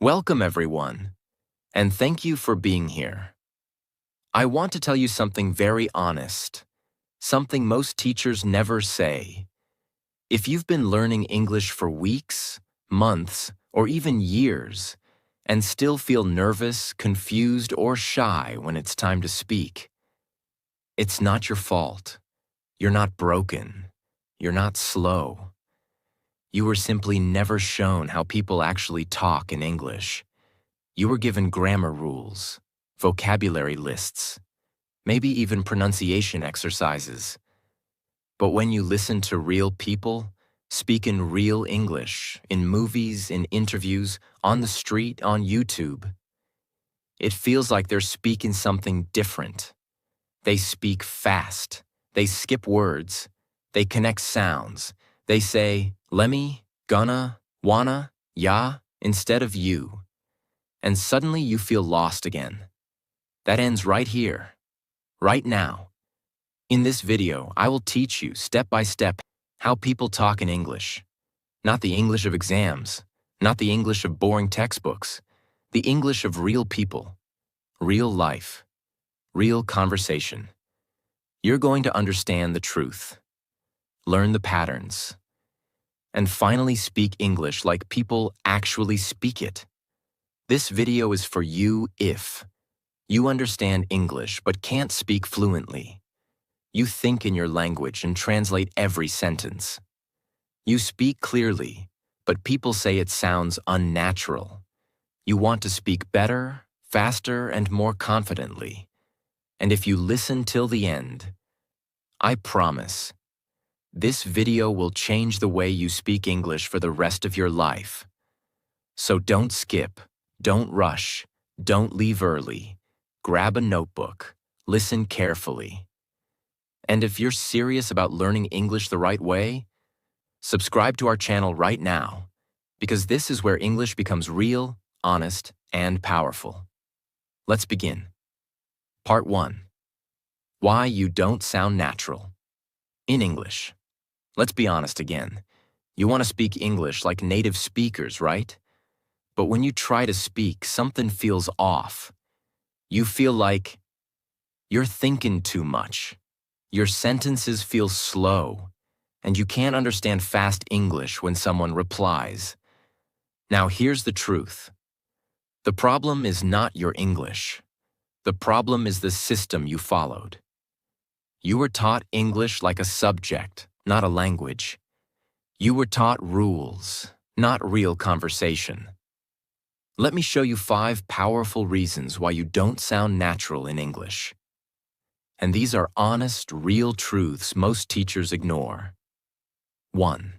Welcome, everyone, and thank you for being here. I want to tell you something very honest, something most teachers never say. If you've been learning English for weeks, months, or even years, and still feel nervous, confused, or shy when it's time to speak, it's not your fault. You're not broken. You're not slow. You were simply never shown how people actually talk in English. You were given grammar rules, vocabulary lists, maybe even pronunciation exercises. But when you listen to real people, speak in real English, in movies, in interviews, on the street, on YouTube, it feels like they're speaking something different. They speak fast. They skip words. They connect sounds. They say, lemme, gonna, wanna, ya, instead of you. And suddenly you feel lost again. That ends right here, right now. In this video, I will teach you step by step how people talk in English. Not the English of exams, not the English of boring textbooks, the English of real people, real life, real conversation. You're going to understand the truth, learn the patterns, and finally speak English like people actually speak it. This video is for you if you understand English but can't speak fluently. You think in your language and translate every sentence. You speak clearly, but people say it sounds unnatural. You want to speak better, faster, and more confidently. And if you listen till the end, I promise, this video will change the way you speak English for the rest of your life. So don't skip, don't rush, don't leave early. Grab a notebook, listen carefully. And if you're serious about learning English the right way, subscribe to our channel right now, because this is where English becomes real, honest, and powerful. Let's begin. Part 1. Why you don't sound natural. In English. Let's be honest again. You want to speak English like native speakers, right? But when you try to speak, something feels off. You feel like you're thinking too much. Your sentences feel slow, and you can't understand fast English when someone replies. Now here's the truth. The problem is not your English. The problem is the system you followed. You were taught English like a subject, not a language. You were taught rules, not real conversation. Let me show you 5 powerful reasons why you don't sound natural in English. And these are honest, real truths most teachers ignore. 1.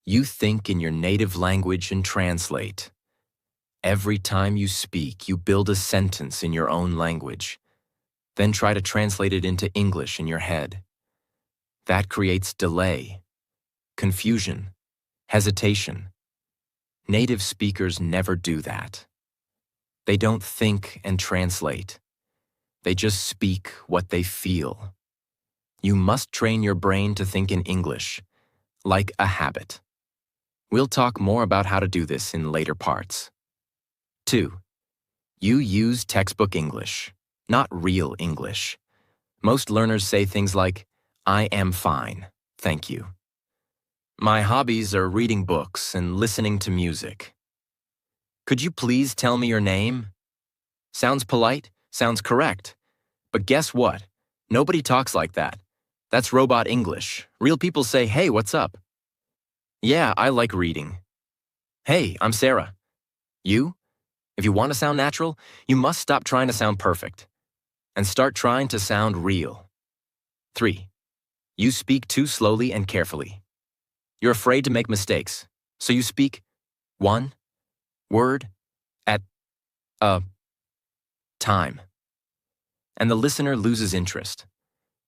You think in your native language and translate. Every time you speak, you build a sentence in your own language, then try to translate it into English in your head. That creates delay, confusion, hesitation. Native speakers never do that. They don't think and translate. They just speak what they feel. You must train your brain to think in English, like a habit. We'll talk more about how to do this in later parts. 2. You use textbook English, not real English. Most learners say things like, I am fine, thank you. My hobbies are reading books and listening to music. Could you please tell me your name? Sounds polite, sounds correct. But guess what? Nobody talks like that. That's robot English. Real people say, hey, what's up? Yeah, I like reading. Hey, I'm Sarah. You? If you want to sound natural, you must stop trying to sound perfect and start trying to sound real. 3. You speak too slowly and carefully. You're afraid to make mistakes, so you speak one word at a time. And the listener loses interest,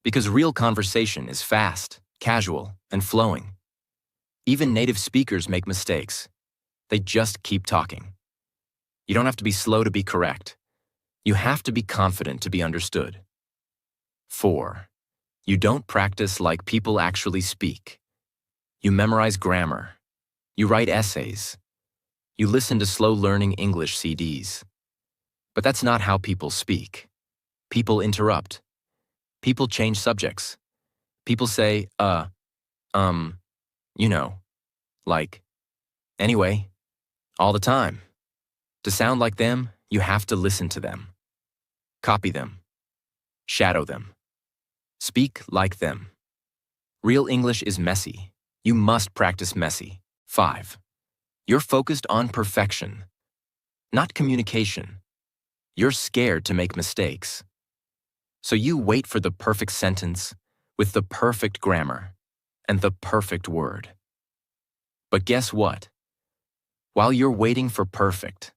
because real conversation is fast, casual, and flowing. Even native speakers make mistakes. They just keep talking. You don't have to be slow to be correct. You have to be confident to be understood. 4. You don't practice like people actually speak. You memorize grammar. You write essays. You listen to slow learning English CDs. But that's not how people speak. People interrupt. People change subjects. People say, you know, like, anyway, all the time. To sound like them, you have to listen to them. Copy them. Shadow them. Speak like them. Real English is messy. You must practice messy. 5. You're focused on perfection, not communication. You're scared to make mistakes. So you wait for the perfect sentence with the perfect grammar and the perfect word. But guess what? While you're waiting for perfect,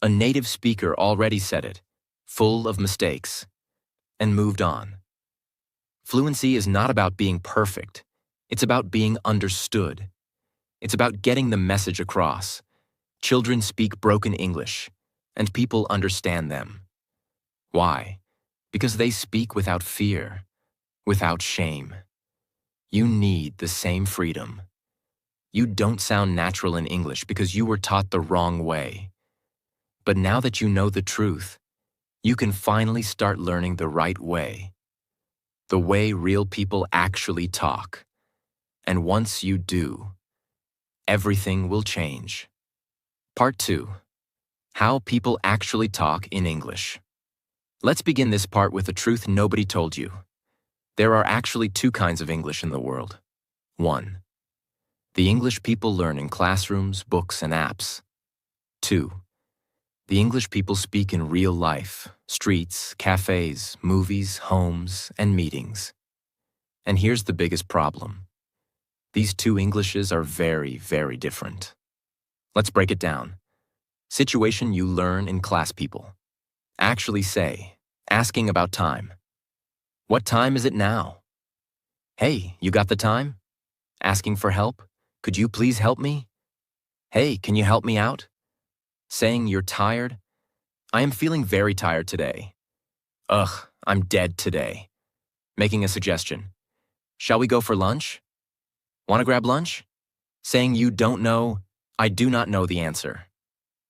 a native speaker already said it, full of mistakes, and moved on. Fluency is not about being perfect. It's about being understood. It's about getting the message across. Children speak broken English, and people understand them. Why? Because they speak without fear, without shame. You need the same freedom. You don't sound natural in English because you were taught the wrong way. But now that you know the truth, you can finally start learning the right way. The way real people actually talk. And once you do, everything will change. Part 2. How people actually talk in English. Let's begin this part with a truth nobody told you. There are actually 2 kinds of English in the world. 1. The English people learn in classrooms, books, and apps. 2. The English people speak in real life, streets, cafes, movies, homes, and meetings. And here's the biggest problem. These 2 Englishes are very, very different. Let's break it down. Situation you learn in class people. Actually say, asking about time. What time is it now? Hey, you got the time? Asking for help? Could you please help me? Hey, can you help me out? Saying you're tired? I am feeling very tired today. Ugh, I'm dead today. Making a suggestion. Shall we go for lunch? Want to grab lunch? Saying you don't know, I do not know the answer.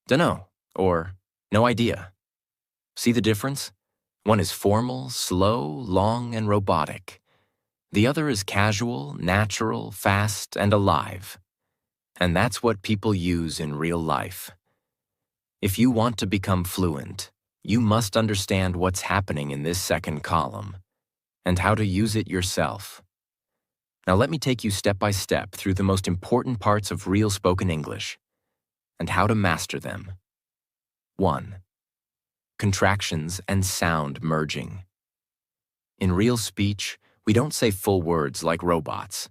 Dunno, or no idea. See the difference? One is formal, slow, long, and robotic. The other is casual, natural, fast, and alive. And that's what people use in real life. If you want to become fluent, you must understand what's happening in this second column and how to use it yourself. Now let me take you step by step through the most important parts of real spoken English and how to master them. 1. Contractions and sound merging. In real speech, we don't say full words like robots.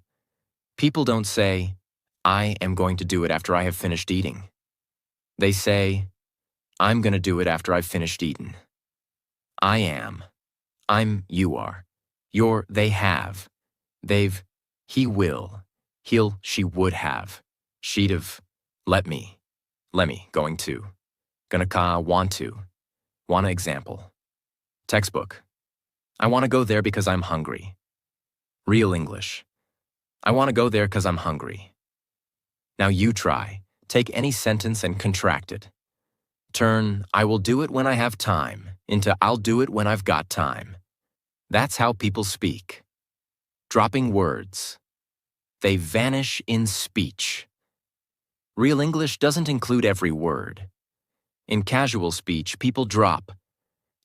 People don't say, I am going to do it after I have finished eating. They say, I'm going to do it after I've finished eating. I am. I'm, you are. You're, they have. They've, he will. He'll, she would have. She'd have. Let me, going to. Gonna ka, want to. Wanna example. Textbook. I want to go there because I'm hungry. Real English. I want to go there because I'm hungry. Now you try. Take any sentence and contract it. Turn, I will do it when I have time, into I'll do it when I've got time. That's how people speak. Dropping words. They vanish in speech. Real English doesn't include every word. In casual speech, people drop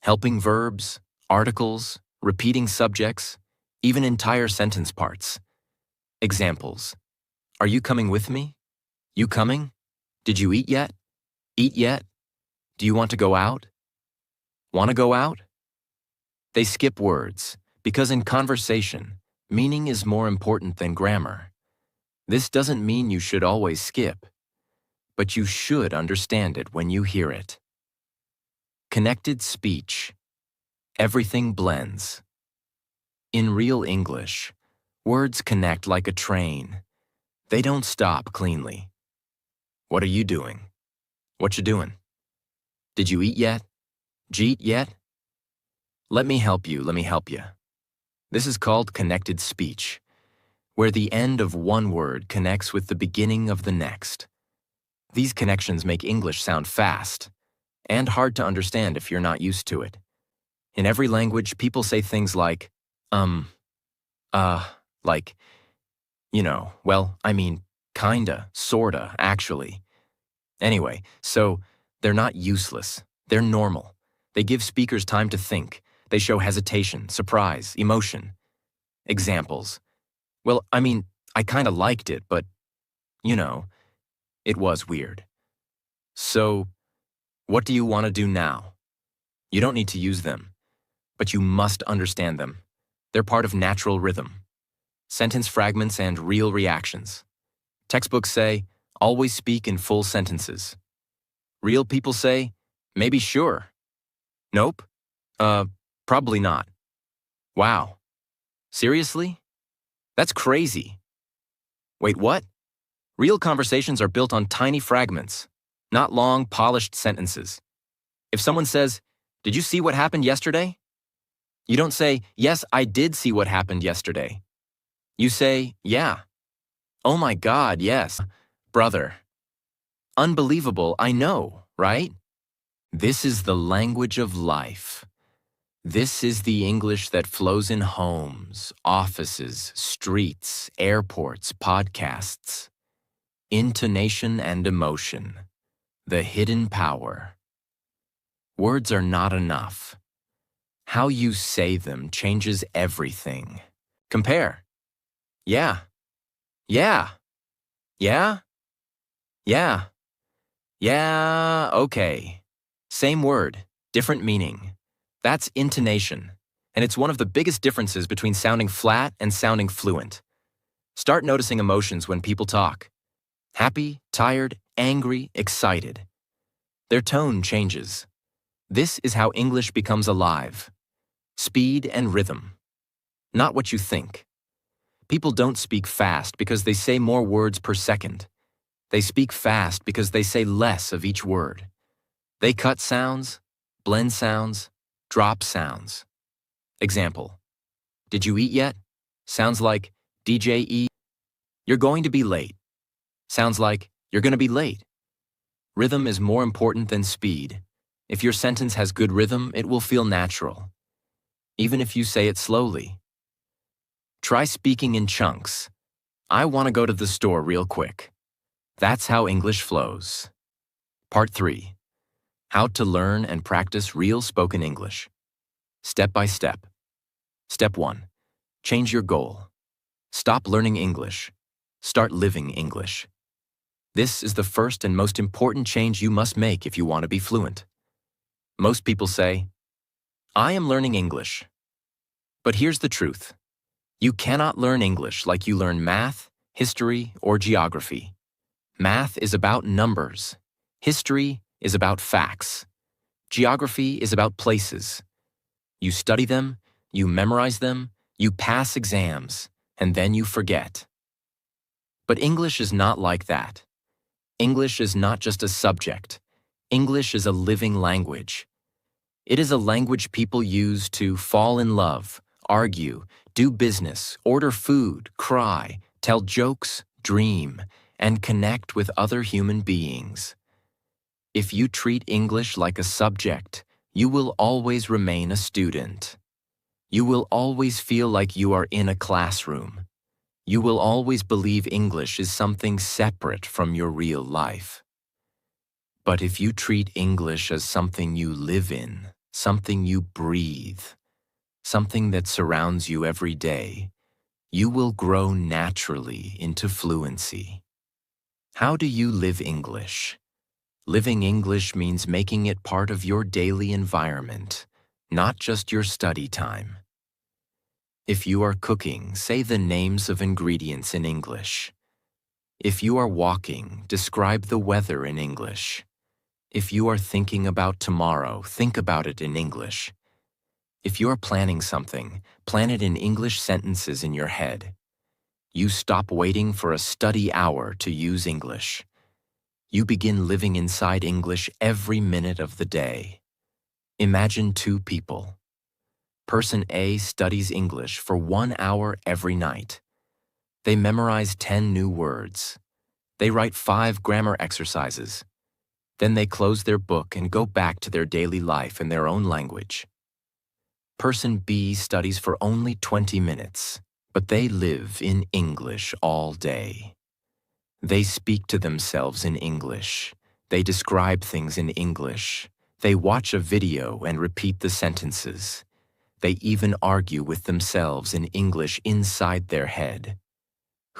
helping verbs, articles, repeating subjects, even entire sentence parts. Examples. Are you coming with me? You coming? Did you eat yet? Eat yet? Do you want to go out? Want to go out? They skip words because in conversation, meaning is more important than grammar. This doesn't mean you should always skip, but you should understand it when you hear it. Connected speech. Everything blends. In real English, words connect like a train. They don't stop cleanly. What are you doing? What you doing? Did you eat yet? Jeet yet? Let me help you. This is called connected speech, where the end of one word connects with the beginning of the next. These connections make English sound fast and hard to understand if you're not used to it. In every language, people say things like, um, like, well, I mean, kinda, sorta, actually. Anyway, so they're not useless. They're normal. They give speakers time to think. They show hesitation, surprise, emotion. Examples. Well, I mean, I kinda liked it, but, it was weird. So, what do you want to do now? You don't need to use them, but you must understand them. They're part of natural rhythm. Sentence fragments and real reactions. Textbooks say, always speak in full sentences. Real people say, maybe sure. Nope. Probably not. Wow. Seriously? That's crazy. Wait, what? Real conversations are built on tiny fragments, not long, polished sentences. If someone says, did you see what happened yesterday? You don't say, yes, I did see what happened yesterday. You say, yeah. Oh my God, yes. Brother. Unbelievable, I know, right? This is the language of life. This is the English that flows in homes, offices, streets, airports, podcasts. Intonation and emotion. The hidden power. Words are not enough. How you say them changes everything. Compare. Yeah. Yeah. Yeah. Yeah. Yeah, okay. Same word, different meaning. That's intonation, and it's one of the biggest differences between sounding flat and sounding fluent. Start noticing emotions when people talk. Happy, tired, angry, excited. Their tone changes. This is how English becomes alive. Speed and rhythm. Not what you think. People don't speak fast because they say more words per second. They speak fast because they say less of each word. They cut sounds, blend sounds, drop sounds. Example. Did you eat yet? Sounds like DJ E. You're going to be late. Sounds like you're going to be late. Rhythm is more important than speed. If your sentence has good rhythm, it will feel natural, even if you say it slowly. Try speaking in chunks. I want to go to the store real quick. That's how English flows. Part 3. How to learn and practice real spoken English. Step by step. Step 1. Change your goal. Stop learning English. Start living English. This is the first and most important change you must make if you want to be fluent. Most people say, I am learning English. But here's the truth. You cannot learn English like you learn math, history, or geography. Math is about numbers. History is about facts. Geography is about places. You study them, you memorize them, you pass exams, and then you forget. But English is not like that. English is not just a subject. English is a living language. It is a language people use to fall in love, argue, do business, order food, cry, tell jokes, dream, and connect with other human beings. If you treat English like a subject, you will always remain a student. You will always feel like you are in a classroom. You will always believe English is something separate from your real life. But if you treat English as something you live in, something you breathe, something that surrounds you every day, you will grow naturally into fluency. How do you live English? Living English means making it part of your daily environment, not just your study time. If you are cooking, say the names of ingredients in English. If you are walking, describe the weather in English. If you are thinking about tomorrow, think about it in English. If you are planning something, plan it in English sentences in your head. You stop waiting for a study hour to use English. You begin living inside English every minute of the day. Imagine two people. Person A studies English for 1 hour every night. They memorize 10 new words. They write 5 grammar exercises. Then they close their book and go back to their daily life in their own language. Person B studies for only 20 minutes, but they live in English all day. They speak to themselves in English. They describe things in English. They watch a video and repeat the sentences. They even argue with themselves in English inside their head.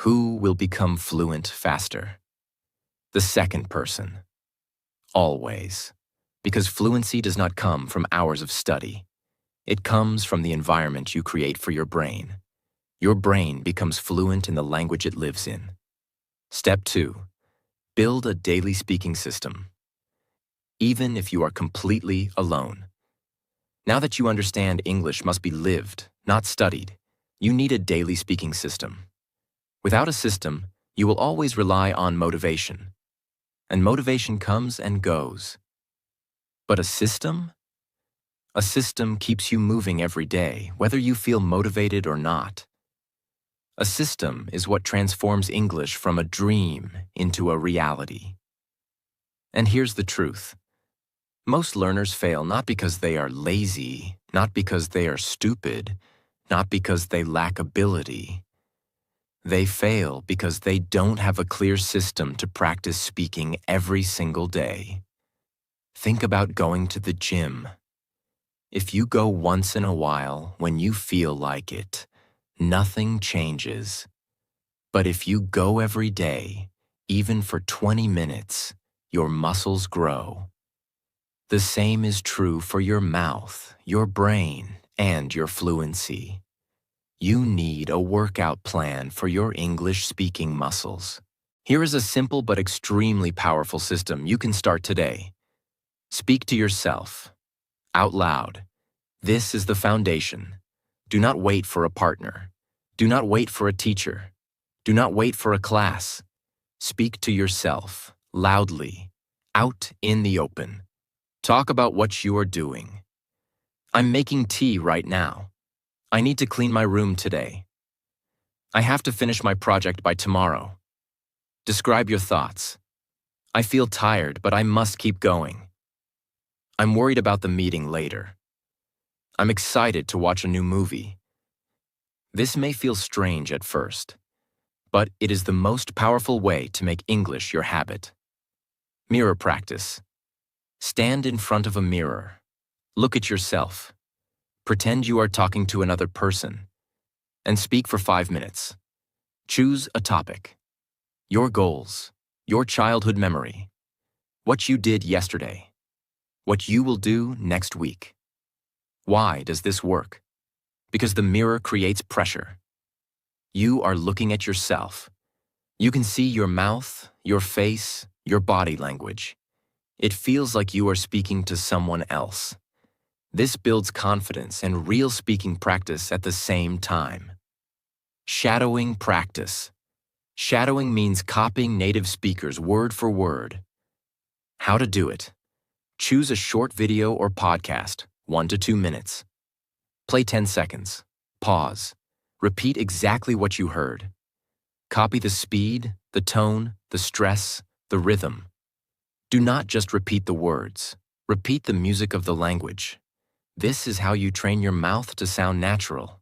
Who will become fluent faster? The second person. Always. Because fluency does not come from hours of study. It comes from the environment you create for your brain. Your brain becomes fluent in the language it lives in. Step 2. Build a daily speaking system. Even if you are completely alone. Now that you understand English must be lived, not studied, you need a daily speaking system. Without a system, you will always rely on motivation. And motivation comes and goes. But a system? A system keeps you moving every day, whether you feel motivated or not. A system is what transforms English from a dream into a reality. And here's the truth. Most learners fail not because they are lazy, not because they are stupid, not because they lack ability. They fail because they don't have a clear system to practice speaking every single day. Think about going to the gym. If you go once in a while when you feel like it, nothing changes. But if you go every day, even for 20 minutes, your muscles grow. The same is true for your mouth, your brain, and your fluency. You need a workout plan for your English-speaking muscles. Here is a simple but extremely powerful system you can start today. Speak to yourself, out loud. This is the foundation. Do not wait for a partner. Do not wait for a teacher. Do not wait for a class. Speak to yourself, loudly, out in the open. Talk about what you are doing. I'm making tea right now. I need to clean my room today. I have to finish my project by tomorrow. Describe your thoughts. I feel tired, but I must keep going. I'm worried about the meeting later. I'm excited to watch a new movie. This may feel strange at first, but it is the most powerful way to make English your habit. Mirror practice. Stand in front of a mirror. Look at yourself. Pretend you are talking to another person. And speak for 5 minutes. Choose a topic. Your goals. Your childhood memory. What you did yesterday. What you will do next week. Why does this work? Because the mirror creates pressure. You are looking at yourself. You can see your mouth, your face, your body language. It feels like you are speaking to someone else. This builds confidence and real speaking practice at the same time. Shadowing practice. Shadowing means copying native speakers word for word. How to do it. Choose a short video or podcast, 1 to 2 minutes. Play 10 seconds. Pause. Repeat exactly what you heard. Copy the speed, the tone, the stress, the rhythm. Do not just repeat the words. Repeat the music of the language. This is how you train your mouth to sound natural.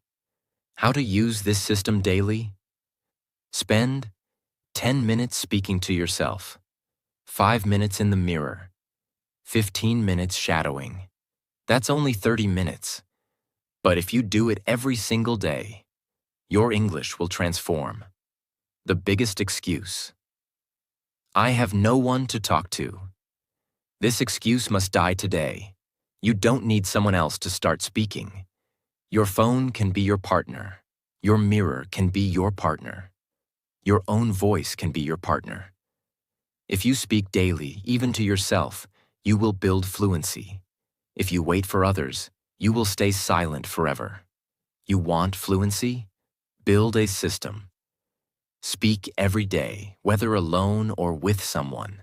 How to use this system daily? Spend 10 minutes speaking to yourself, 5 minutes in the mirror, 15 minutes shadowing. That's only 30 minutes. But if you do it every single day, your English will transform. The biggest excuse. I have no one to talk to. This excuse must die today. You don't need someone else to start speaking. Your phone can be your partner. Your mirror can be your partner. Your own voice can be your partner. If you speak daily, even to yourself, you will build fluency. If you wait for others, you will stay silent forever. You want fluency? Build a system. Speak every day, whether alone or with someone.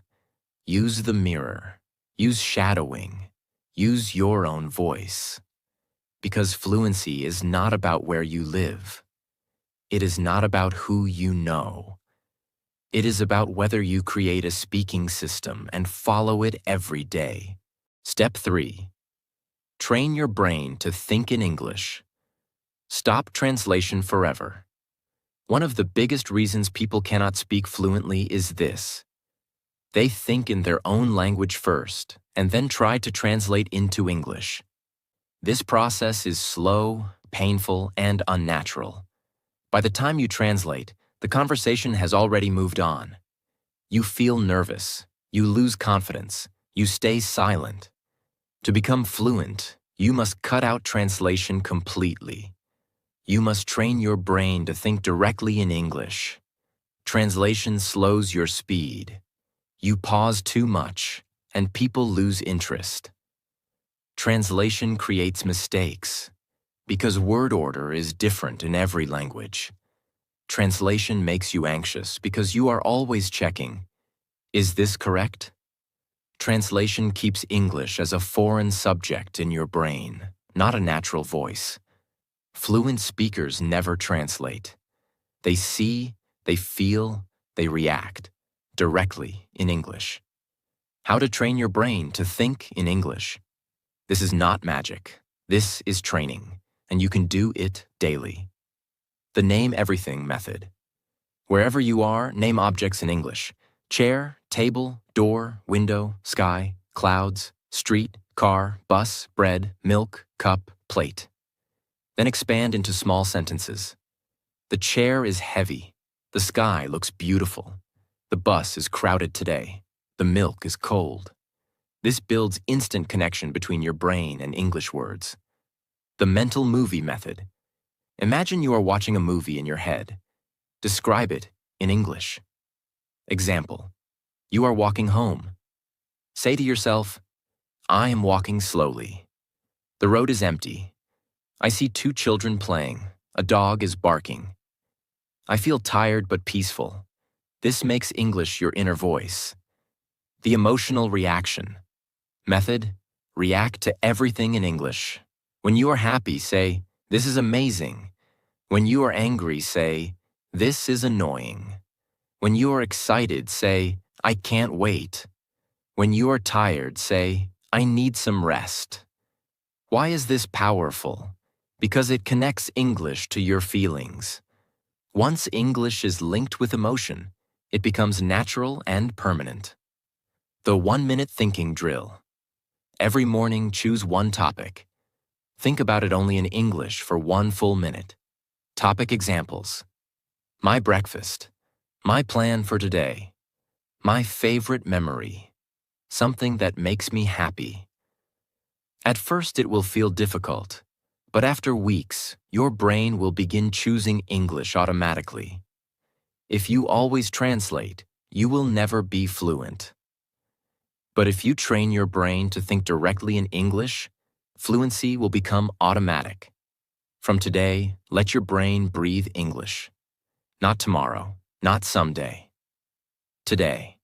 Use the mirror. Use shadowing. Use your own voice. Because fluency is not about where you live. It is not about who you know. It is about whether you create a speaking system and follow it every day. Step 3. Train your brain to think in English. Stop translation forever. One of the biggest reasons people cannot speak fluently is this. They think in their own language first, and then try to translate into English. This process is slow, painful, and unnatural. By the time you translate, the conversation has already moved on. You feel nervous, you lose confidence, you stay silent. To become fluent, you must cut out translation completely. You must train your brain to think directly in English. Translation slows your speed. You pause too much, and people lose interest. Translation creates mistakes, because word order is different in every language. Translation makes you anxious because you are always checking, is this correct? Translation keeps English as a foreign subject in your brain, not a natural voice. Fluent speakers never translate. They see, they feel, they react directly in English. How to train your brain to think in English. This is not magic. This is training, and you can do it daily. The name everything method. Wherever you are, name objects in English. Chair, table, door, window, sky, clouds, street, car, bus, bread, milk, cup, plate. Then expand into small sentences. The chair is heavy. The sky looks beautiful. The bus is crowded today. The milk is cold. This builds instant connection between your brain and English words. The mental movie method. Imagine you are watching a movie in your head. Describe it in English. Example, you are walking home. Say to yourself, I am walking slowly. The road is empty. I see 2 children playing. A dog is barking. I feel tired but peaceful. This makes English your inner voice. The emotional reaction. Method, react to everything in English. When you are happy, say, this is amazing. When you are angry, say, this is annoying. When you are excited, say, I can't wait. When you are tired, say, I need some rest. Why is this powerful? Because it connects English to your feelings. Once English is linked with emotion, it becomes natural and permanent. The 1-minute thinking drill. Every morning, choose one topic. Think about it only in English for 1 full minute. Topic examples. My breakfast. My plan for today. My favorite memory. Something that makes me happy. At first, it will feel difficult, but after weeks, your brain will begin choosing English automatically. If you always translate, you will never be fluent. But if you train your brain to think directly in English, fluency will become automatic. From today, let your brain breathe English. Not tomorrow, not someday. Today.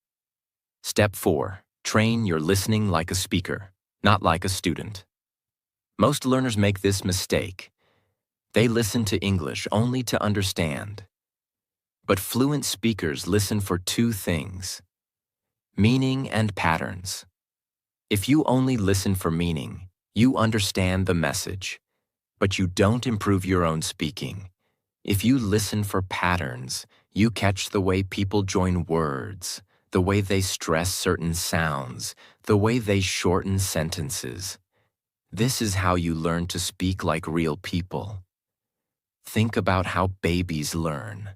Step 4. Train your listening like a speaker, not like a student. Most learners make this mistake. They listen to English only to understand. But fluent speakers listen for 2 things: meaning and patterns. If you only listen for meaning, you understand the message, but you don't improve your own speaking. If you listen for patterns, you catch the way people join words, the way they stress certain sounds, the way they shorten sentences. This is how you learn to speak like real people. Think about how babies learn.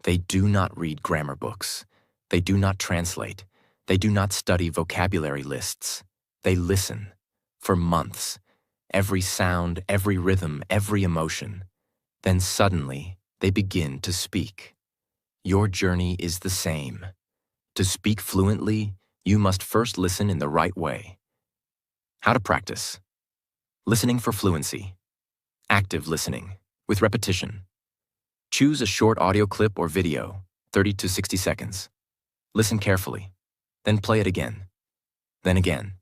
They do not read grammar books. They do not translate. They do not study vocabulary lists. They listen for months. Every sound, every rhythm, every emotion. Then suddenly, they begin to speak. Your journey is the same. To speak fluently, you must first listen in the right way. How to practice. Listening for fluency. Active listening, with repetition. Choose a short audio clip or video, 30 to 60 seconds. Listen carefully, then play it again, then again.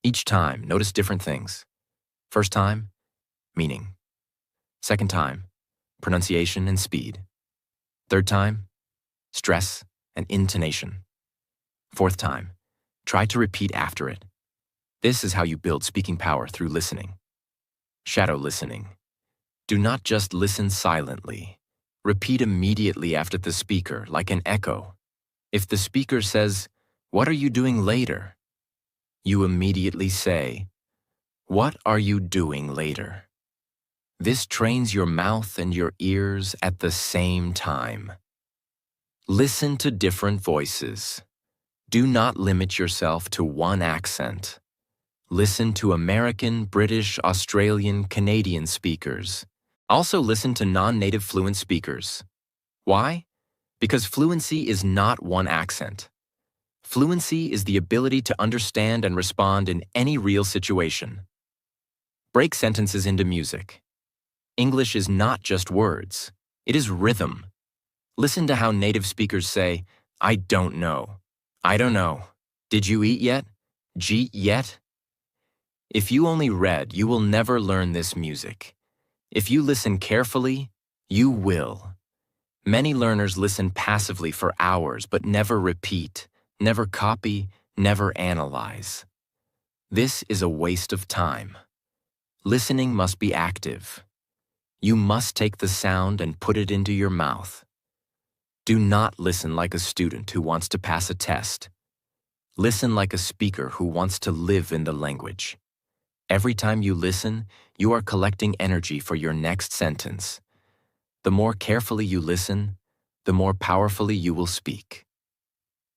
Each time, notice different things. First time, meaning. Second time, pronunciation and speed. Third time, stress and intonation. Fourth time, try to repeat after it. This is how you build speaking power through listening. Shadow listening. Do not just listen silently. Repeat immediately after the speaker, like an echo. If the speaker says, "What are you doing later?" you immediately say, "What are you doing later?" This trains your mouth and your ears at the same time. Listen to different voices. Do not limit yourself to one accent. Listen to American, British, Australian, Canadian speakers. Also listen to non-native fluent speakers. Why? Because fluency is not one accent. Fluency is the ability to understand and respond in any real situation. Break sentences into music. English is not just words. It is rhythm. Listen to how native speakers say, "I don't know. I don't know. Did you eat yet? Jeet yet?" If you only read, you will never learn this music. If you listen carefully, you will. Many learners listen passively for hours but never repeat, never copy, never analyze. This is a waste of time. Listening must be active. You must take the sound and put it into your mouth. Do not listen like a student who wants to pass a test. Listen like a speaker who wants to live in the language. Every time you listen, you are collecting energy for your next sentence. The more carefully you listen, the more powerfully you will speak.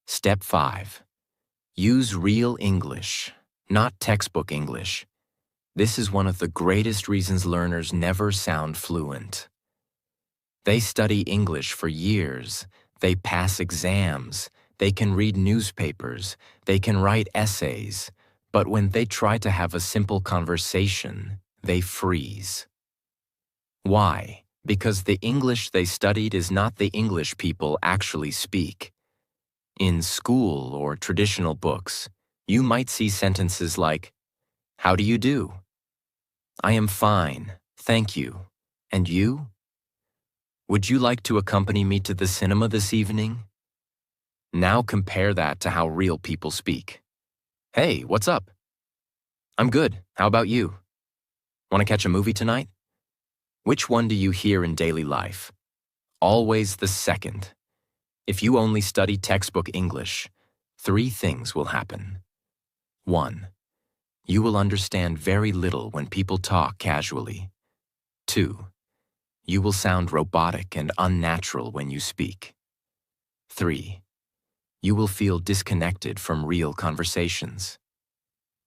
Step 5. Use real English, not textbook English. This is one of the greatest reasons learners never sound fluent. They study English for years. They pass exams. They can read newspapers. They can write essays. But when they try to have a simple conversation, they freeze. Why? Because the English they studied is not the English people actually speak. In school or traditional books, you might see sentences like, "How do you do?" "I am fine, thank you. And you?" "Would you like to accompany me to the cinema this evening?" Now compare that to how real people speak. "Hey, what's up?" "I'm good. How about you? Want to catch a movie tonight?" Which one do you hear in daily life? Always the second. If you only study textbook English, 3 things will happen. 1. You will understand very little when people talk casually. 2. You will sound robotic and unnatural when you speak. 3. You will feel disconnected from real conversations.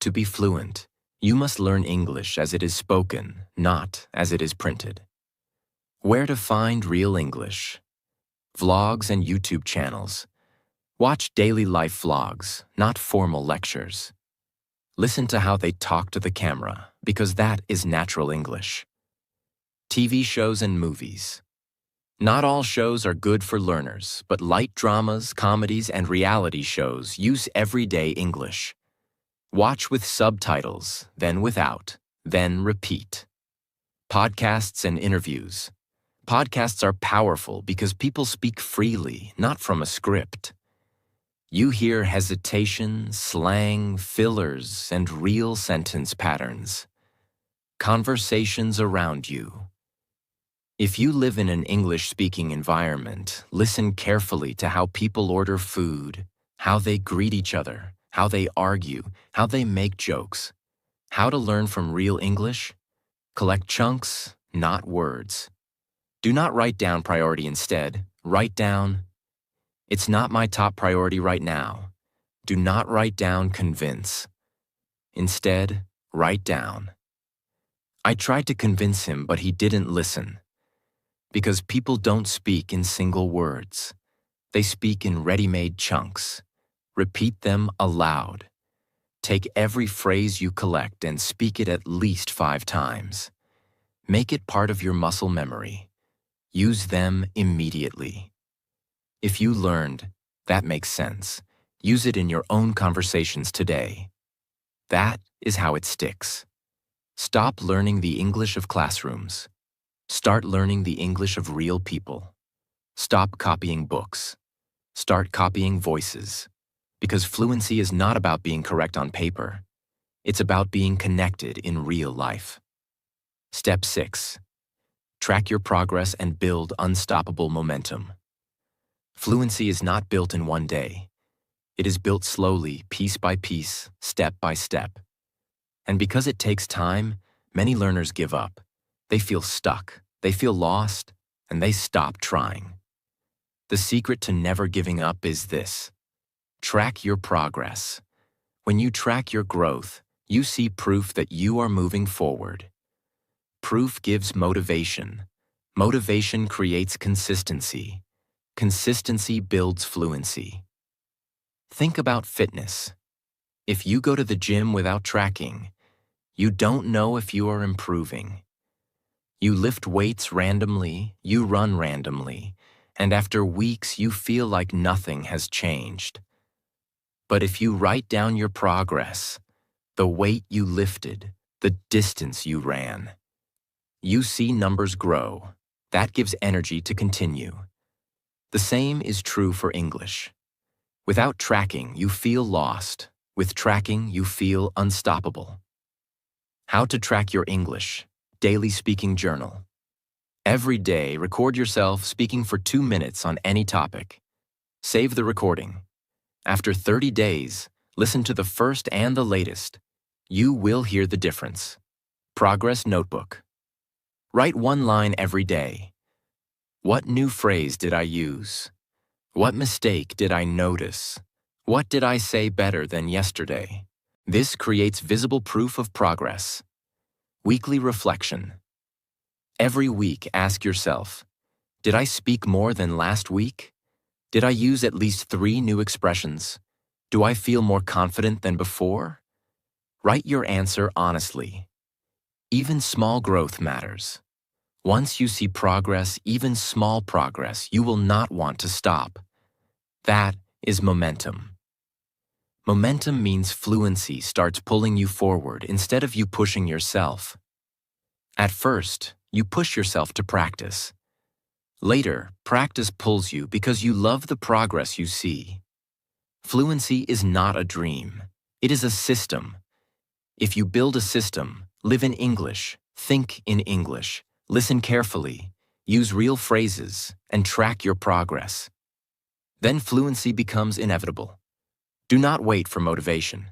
To be fluent, you must learn English as it is spoken, not as it is printed. Where to find real English? Vlogs and YouTube channels. Watch daily life vlogs, not formal lectures. Listen to how they talk to the camera, because that is natural English. TV shows and movies. Not all shows are good for learners, but light dramas, comedies, and reality shows use everyday English. Watch with subtitles, then without, then repeat. Podcasts and interviews. Podcasts are powerful because people speak freely, not from a script. You hear hesitation, slang, fillers, and real sentence patterns. Conversations around you. If you live in an English-speaking environment, listen carefully to how people order food, how they greet each other, how they argue, how they make jokes. How to learn from real English? Collect chunks, not words. Do not write down priority instead. Write down, "It's not my top priority right now." Do not write down convince. Instead, write down, "I tried to convince him, but he didn't listen." Because people don't speak in single words. They speak in ready-made chunks. Repeat them aloud. Take every phrase you collect and speak it at least 5 times. Make it part of your muscle memory. Use them immediately. If you learned, "That makes sense," use it in your own conversations today. That is how it sticks. Stop learning the English of classrooms. Start learning the English of real people. Stop copying books. Start copying voices. Because fluency is not about being correct on paper. It's about being connected in real life. Step 6. Track your progress and build unstoppable momentum. Fluency is not built in one day. It is built slowly, piece by piece, step by step. And because it takes time, many learners give up. They feel stuck, they feel lost, and they stop trying. The secret to never giving up is this: track your progress. When you track your growth, you see proof that you are moving forward. Proof gives motivation. Motivation creates consistency. Consistency builds fluency. Think about fitness. If you go to the gym without tracking, you don't know if you are improving. You lift weights randomly, you run randomly, and after weeks you feel like nothing has changed. But if you write down your progress, the weight you lifted, the distance you ran, you see numbers grow. That gives energy to continue. The same is true for English. Without tracking, you feel lost. With tracking, you feel unstoppable. How to track your English. Daily speaking journal. Every day, record yourself speaking for 2 minutes on any topic. Save the recording. After 30 days, listen to the first and the latest. You will hear the difference. Progress notebook. Write one line every day. What new phrase did I use? What mistake did I notice? What did I say better than yesterday? This creates visible proof of progress. Weekly reflection. Every week, ask yourself, did I speak more than last week? Did I use at least 3 new expressions? Do I feel more confident than before? Write your answer honestly. Even small growth matters. Once you see progress, even small progress, you will not want to stop. That is momentum. Momentum means fluency starts pulling you forward instead of you pushing yourself. At first, you push yourself to practice. Later, practice pulls you because you love the progress you see. Fluency is not a dream. It is a system. If you build a system, live in English, think in English, listen carefully, use real phrases, and track your progress, then fluency becomes inevitable. Do not wait for motivation.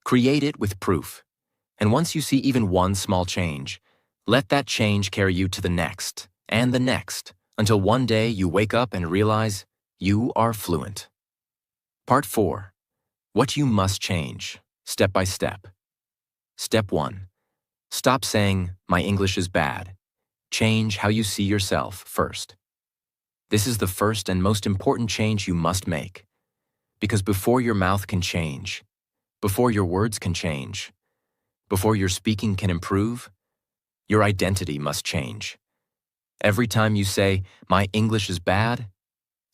Create it with proof. And once you see even one small change, let that change carry you to the next, and the next, until one day you wake up and realize you are fluent. Part 4. What you must change, step by step. Step 1. Stop saying, "My English is bad." Change how you see yourself first. This is the first and most important change you must make. Because before your mouth can change, before your words can change, before your speaking can improve, your identity must change. Every time you say, "My English is bad,"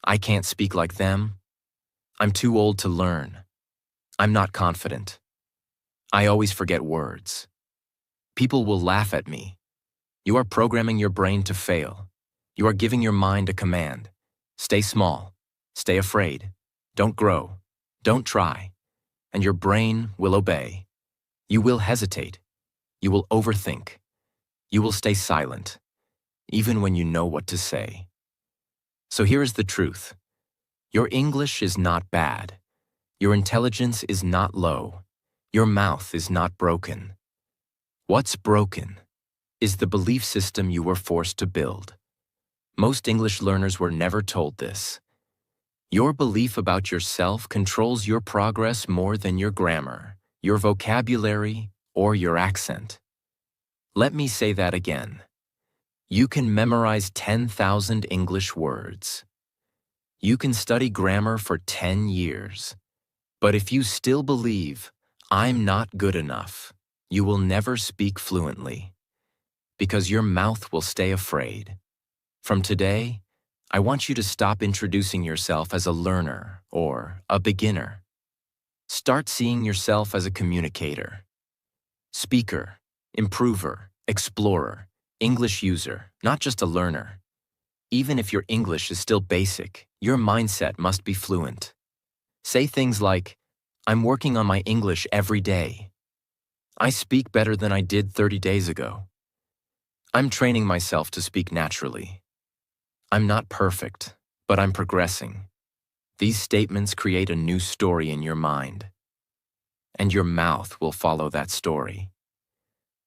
"I can't speak like them," "I'm too old to learn," "I'm not confident," "I always forget words," "People will laugh at me," you are programming your brain to fail. You are giving your mind a command. Stay small. Stay afraid. Don't grow. Don't try. And your brain will obey. You will hesitate. You will overthink. You will stay silent, even when you know what to say. So here is the truth. Your English is not bad. Your intelligence is not low. Your mouth is not broken. What's broken is the belief system you were forced to build. Most English learners were never told this. Your belief about yourself controls your progress more than your grammar, your vocabulary, or your accent. Let me say that again. You can memorize 10,000 English words. You can study grammar for 10 years. But if you still believe, "I'm not good enough," you will never speak fluently. Because your mouth will stay afraid. From today, I want you to stop introducing yourself as a learner or a beginner. Start seeing yourself as a communicator, speaker, improver, explorer, English user, not just a learner. Even if your English is still basic, your mindset must be fluent. Say things like, I'm working on my English every day. I speak better than I did 30 days ago. I'm training myself to speak naturally. I'm not perfect, but I'm progressing. These statements create a new story in your mind, and your mouth will follow that story.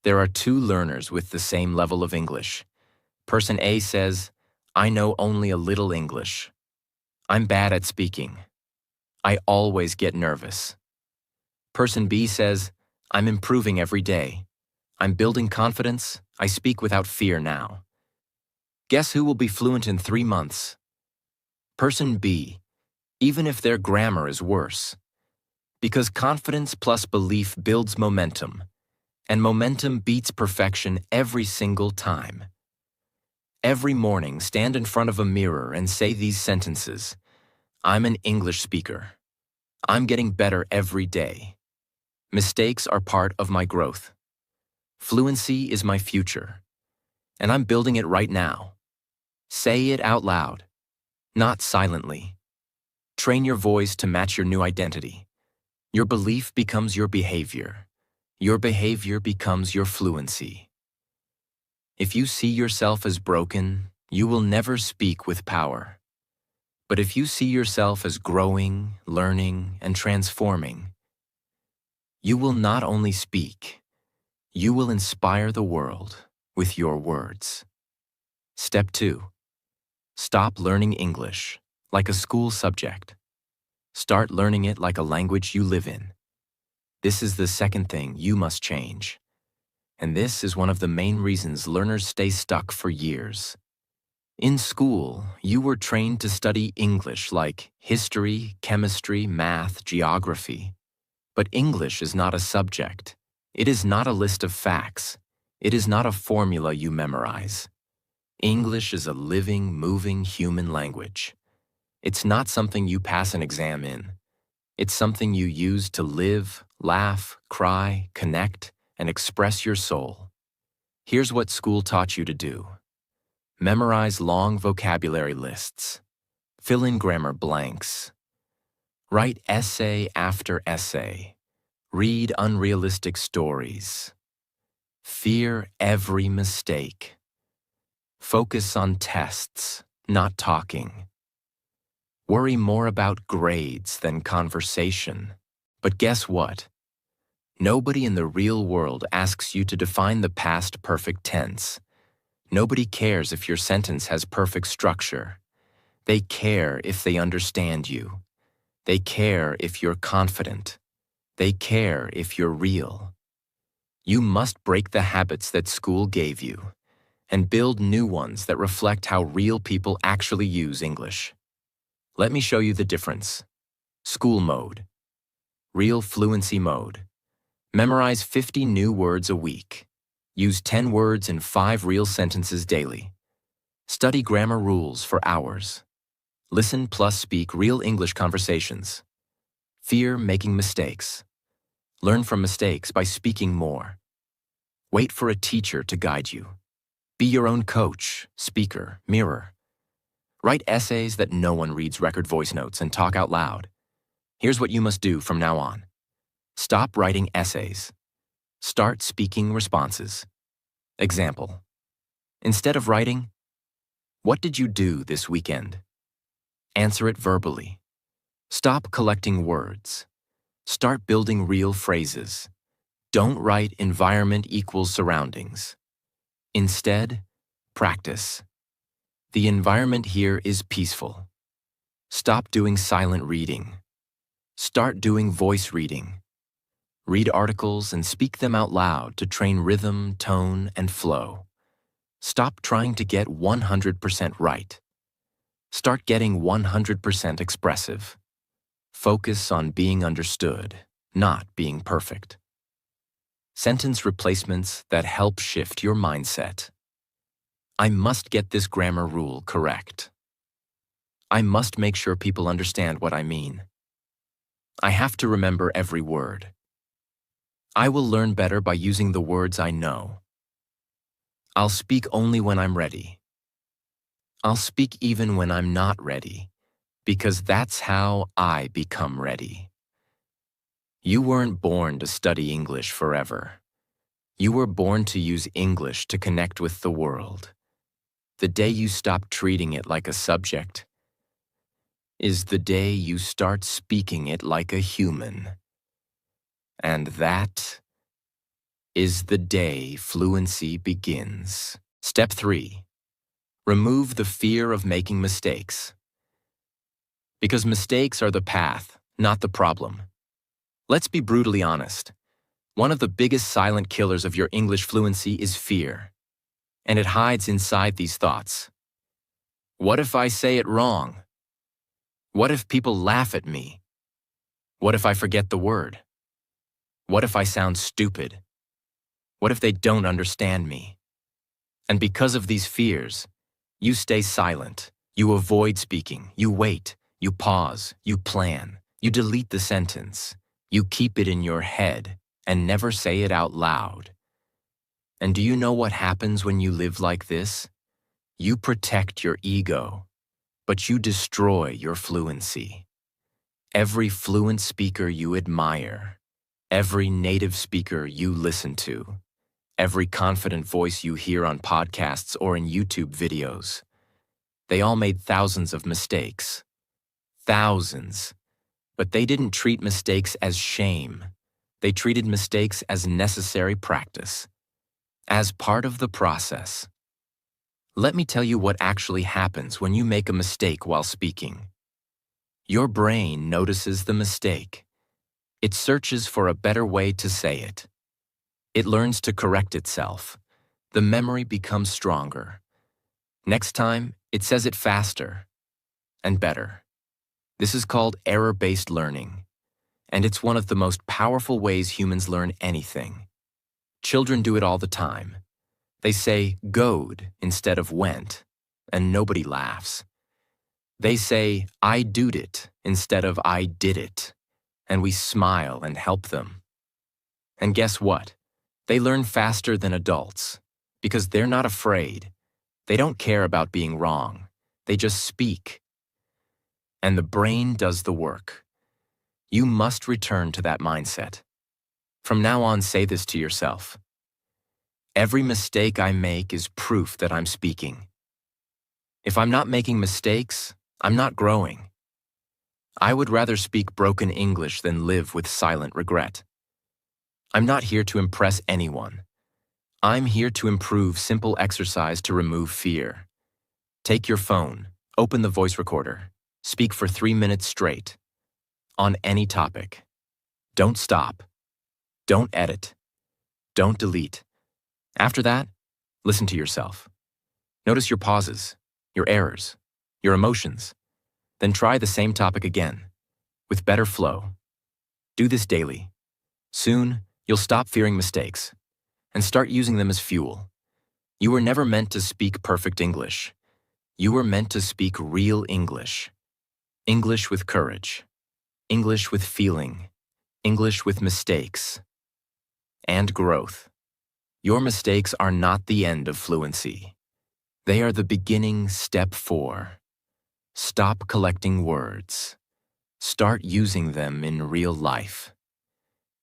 There are two learners with the same level of English. Person A says, I know only a little English. I'm bad at speaking. I always get nervous. Person B says, I'm improving every day. I'm building confidence. I speak without fear now. Guess who will be fluent in 3 months? Person B, even if their grammar is worse. Because confidence plus belief builds momentum, and momentum beats perfection every single time. Every morning, stand in front of a mirror and say these sentences. I'm an English speaker. I'm getting better every day. Mistakes are part of my growth. Fluency is my future, and I'm building it right now. Say it out loud, not silently. Train your voice to match your new identity. Your belief becomes your behavior. Your behavior becomes your fluency. If you see yourself as broken, you will never speak with power. But if you see yourself as growing, learning, and transforming, you will not only speak, you will inspire the world with your words. Step 2. Stop learning English like a school subject. Start learning it like a language you live in. This is the second thing you must change. And this is one of the main reasons learners stay stuck for years. In school, you were trained to study English like history, chemistry, math, geography. But English is not a subject. It is not a list of facts. It is not a formula you memorize. English is a living, moving human language. It's not something you pass an exam in. It's something you use to live, laugh, cry, connect, and express your soul. Here's what school taught you to do. Memorize long vocabulary lists. Fill in grammar blanks. Write essay after essay. Read unrealistic stories. Fear every mistake. Focus on tests, not talking. Worry more about grades than conversation. But guess what? Nobody in the real world asks you to define the past perfect tense. Nobody cares if your sentence has perfect structure. They care if they understand you. They care if you're confident. They care if you're real. You must break the habits that school gave you and build new ones that reflect how real people actually use English. Let me show you the difference. School mode. Real fluency mode. Memorize 50 new words a week. Use 10 words in 5 real sentences daily. Study grammar rules for hours. Listen plus speak real English conversations. Fear making mistakes. Learn from mistakes by speaking more. Wait for a teacher to guide you. Be your own coach, speaker, mirror. Write essays that no one reads record voice notes and talk out loud. Here's what you must do from now on. Stop writing essays. Start speaking responses. Example. Instead of writing, what did you do this weekend? Answer it verbally. Stop collecting words. Start building real phrases. Don't write environment equals surroundings. Instead, practice. The environment here is peaceful. Stop doing silent reading. Start doing voice reading. Read articles and speak them out loud to train rhythm, tone, and flow. Stop trying to get 100% right. Start getting 100% expressive. Focus on being understood, not being perfect. Sentence replacements that help shift your mindset. I must get this grammar rule correct. I must make sure people understand what I mean. I have to remember every word. I will learn better by using the words I know. I'll speak only when I'm ready. I'll speak even when I'm not ready, because that's how I become ready. You weren't born to study English forever. You were born to use English to connect with the world. The day you stop treating it like a subject is the day you start speaking it like a human. And that is the day fluency begins. Step 3. Remove the fear of making mistakes. Because mistakes are the path, not the problem. Let's be brutally honest. One of the biggest silent killers of your English fluency is fear. And it hides inside these thoughts. What if I say it wrong? What if people laugh at me? What if I forget the word? What if I sound stupid? What if they don't understand me? And because of these fears, you stay silent. You avoid speaking. You wait. You pause. You plan. You delete the sentence. You keep it in your head and never say it out loud. And do you know what happens when you live like this? You protect your ego, but you destroy your fluency. Every fluent speaker you admire, every native speaker you listen to, every confident voice you hear on podcasts or in YouTube videos, they all made thousands of mistakes. Thousands. But they didn't treat mistakes as shame. They treated mistakes as necessary practice, as part of the process. Let me tell you what actually happens when you make a mistake while speaking. Your brain notices the mistake. It searches for a better way to say it. It learns to correct itself. The memory becomes stronger. Next time, it says it faster and better. This is called error-based learning, and it's one of the most powerful ways humans learn anything. Children do it all the time. They say "goed" instead of "went," and nobody laughs. They say "I doed it" instead of "I did it," and we smile and help them. And guess what? They learn faster than adults, because they're not afraid. They don't care about being wrong. They just speak. And the brain does the work. You must return to that mindset. From now on, say this to yourself. Every mistake I make is proof that I'm speaking. If I'm not making mistakes, I'm not growing. I would rather speak broken English than live with silent regret. I'm not here to impress anyone. I'm here to improve simple exercise to remove fear. Take your phone, open the voice recorder, speak for 3 minutes straight, on any topic. Don't stop. Don't edit. Don't delete. After that, listen to yourself. Notice your pauses, your errors, your emotions. Then try the same topic again, with better flow. Do this daily. Soon, you'll stop fearing mistakes and start using them as fuel. You were never meant to speak perfect English. You were meant to speak real English. English with courage. English with feeling. English with mistakes. And growth. Your mistakes are not the end of fluency. They are the beginning. Step 4. Stop collecting words. Start using them in real life.